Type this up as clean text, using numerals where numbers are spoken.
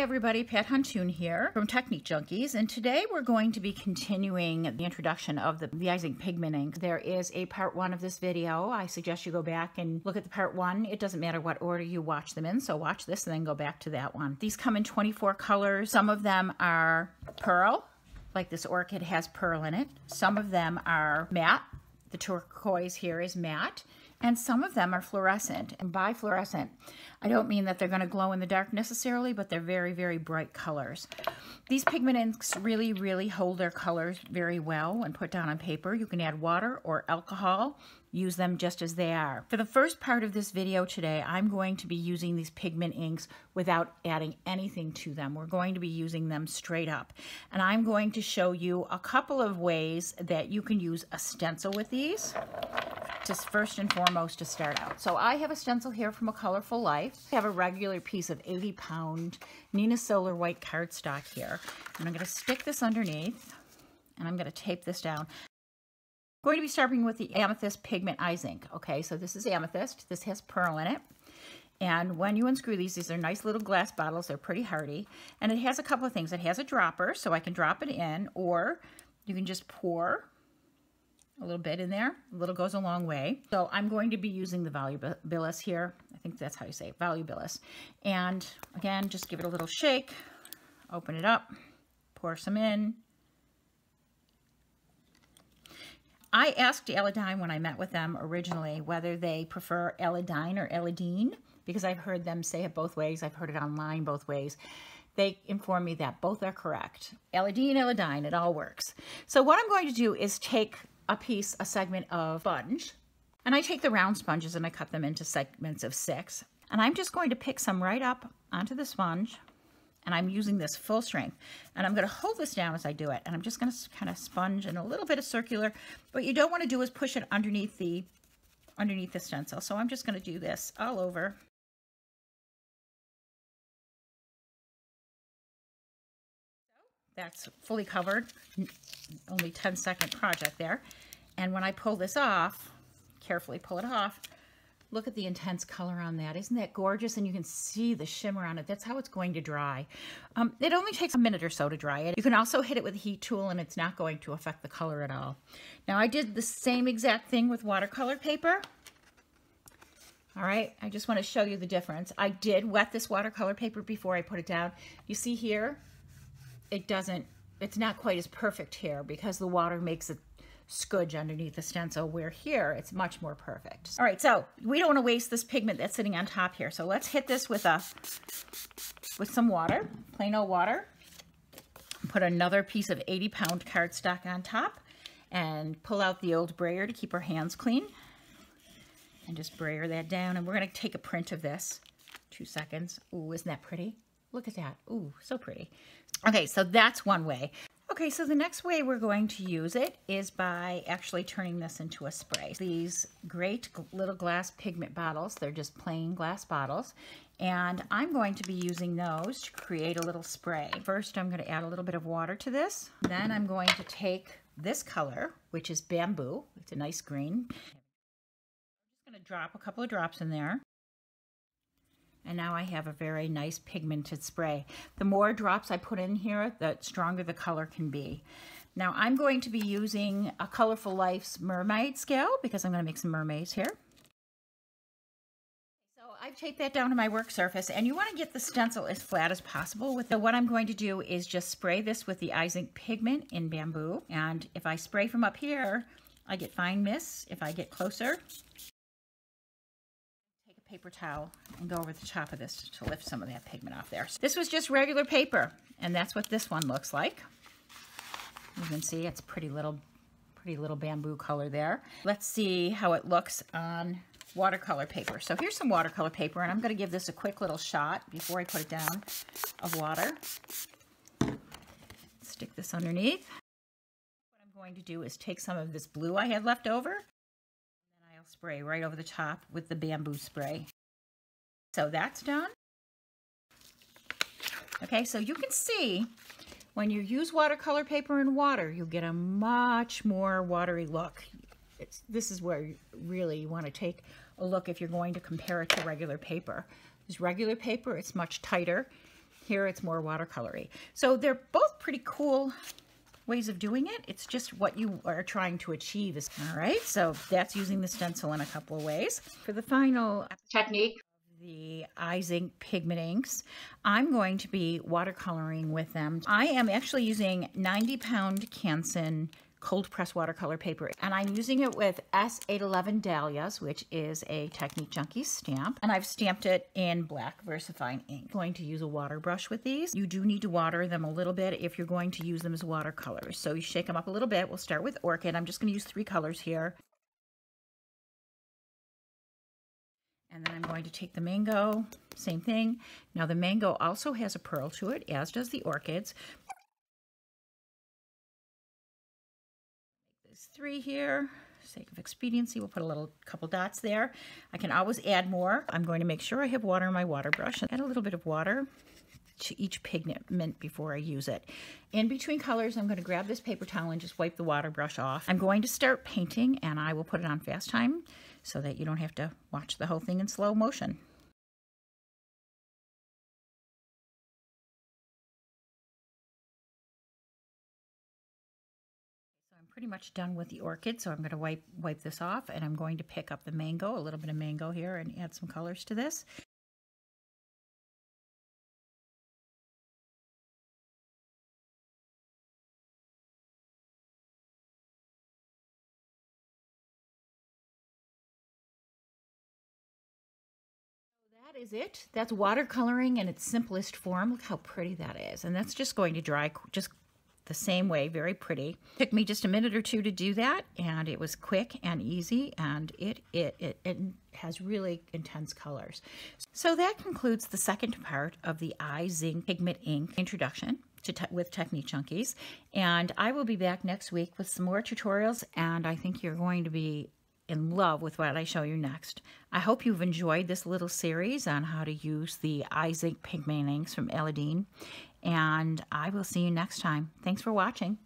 everybody, Pat Huntoon here from Technique Junkies, and today we're going to be continuing the introduction of the IZINK pigment ink. There is a part 1 of this video. I suggest you go back and look at the part 1. It doesn't matter what order you watch them in, so watch this and then go back to that one. These come in 24 colors. Some of them are pearl, like this orchid has pearl in it. Some of them are matte. The turquoise here is matte. And some of them are fluorescent. And by fluorescent, I don't mean that they're going to glow in the dark necessarily, but they're very, very bright colors. These pigment inks really, really hold their colors very well when put down on paper. You can add water or alcohol. Use them just as they are. For the first part of this video today, I'm going to be using these pigment inks without adding anything to them. We're going to be using them straight up. And I'm going to show you a couple of ways that you can use a stencil with these. Just first and foremost to start out. So I have a stencil here from A Colorful Life. I have a regular piece of 80-pound Nina Solar white cardstock here. And I'm going to stick this underneath and I'm going to tape this down. I'm going to be starting with the Amethyst Pigment IZINK. Okay, so this is Amethyst. This has pearl in it. And when you unscrew these are nice little glass bottles. They're pretty hardy. And it has a couple of things. It has a dropper, so I can drop it in, or you can just pour a little bit in there. A little goes a long way. So I'm going to be using the Volubilis here. I think that's how you say it, Volubilis. And again, just give it a little shake. Open it up. Pour some in. I asked Aladine when I met with them originally whether they prefer Aladine or Aladine, because I've heard them say it both ways. I've heard it online both ways. They informed me that both are correct. Aladine, Aladine, it all works. So what I'm going to do is take a segment of sponge, and I take the round sponges and I cut them into segments of 6. And I'm just going to pick some right up onto the sponge. And I'm using this full strength. And I'm going to hold this down as I do it. And I'm just going to kind of sponge in a little bit of circular. What you don't want to do is push it underneath the stencil. So I'm just going to do this all over. That's fully covered. Only 10-second project there. And when I pull this off, carefully pull it off, look at the intense color on that. Isn't that gorgeous? And you can see the shimmer on it. That's how it's going to dry. It only takes a minute or so to dry it. You can also hit it with a heat tool and it's not going to affect the color at all. Now I did the same exact thing with watercolor paper. All right, I just want to show you the difference. I did wet this watercolor paper before I put it down. You see here, it's not quite as perfect here because the water makes it scudge underneath the stencil, where here it's much more perfect. All right, so we don't want to waste this pigment that's sitting on top here. So let's hit this with some water, plain old water. Put another piece of 80-pound cardstock on top and pull out the old brayer to keep our hands clean. And just brayer that down. And we're going to take a print of this. 2 seconds. Ooh, isn't that pretty? Look at that. Ooh, so pretty. Okay, so that's one way. Okay, so the next way we're going to use it is by actually turning this into a spray. These great little glass pigment bottles, they're just plain glass bottles, and I'm going to be using those to create a little spray. First, I'm going to add a little bit of water to this. Then I'm going to take this color, which is bamboo. It's a nice green. I'm just going to drop a couple of drops in there. And now I have a very nice pigmented spray. The more drops I put in here, the stronger the color can be. Now I'm going to be using A Colorful Life's mermaid scale because I'm going to make some mermaids here. So I've taped that down to my work surface, and you want to get the stencil as flat as possible. So what I'm going to do is just spray this with the IZINK pigment in bamboo. And if I spray from up here, I get fine mists. If I get closer, paper towel and go over the top of this to lift some of that pigment off there. This was just regular paper, and that's what this one looks like. You can see it's pretty little bamboo color there. Let's see how it looks on watercolor paper. So here's some watercolor paper, and I'm going to give this a quick little shot before I put it down of water. Stick this underneath. What I'm going to do is take some of this blue I had left over, spray right over the top with the bamboo spray. So that's done. Okay, so you can see when you use watercolor paper and water, you'll get a much more watery look. This is where you really want to take a look if you're going to compare it to regular paper. This regular paper, it's much tighter Here it's more watercolory. So they're both pretty cool ways of doing it. It's just what you are trying to achieve. All right, so that's using the stencil in a couple of ways. For the final technique, the IZINK pigment inks, I'm going to be watercoloring with them. I am actually using 90-pound Canson cold press watercolor paper, and I'm using it with S811 Dahlias, which is a Technique Junkie stamp, and I've stamped it in black VersaFine ink. I'm going to use a water brush with these. You do need to water them a little bit if you're going to use them as watercolors. So you shake them up a little bit. We'll start with Orchid. I'm just going to use 3 colors here. And then I'm going to take the Mango, same thing. Now the Mango also has a pearl to it, as does the Orchids. There's 3 here. For the sake of expediency, we'll put a couple dots there. I can always add more. I'm going to make sure I have water in my water brush and add a little bit of water to each pigment before I use it. In between colors, I'm going to grab this paper towel and just wipe the water brush off. I'm going to start painting, and I will put it on fast time so that you don't have to watch the whole thing in slow motion. So I'm pretty much done with the Orchid, so I'm going to wipe this off, and I'm going to pick up the Mango, a little bit of Mango here, and add some colors to this. That is it. That's watercoloring in its simplest form. Look how pretty that is. And that's just going to dry just the same way, very pretty. Took me just a minute or 2 to do that, and it was quick and easy, and it has really intense colors. So that concludes the second part of the IZINK Pigment Ink introduction with Technique Junkies. And I will be back next week with some more tutorials, and I think you're going to be in love with what I show you next. I hope you've enjoyed this little series on how to use the IZINK pigment inks from Aladine, and I will see you next time. Thanks for watching.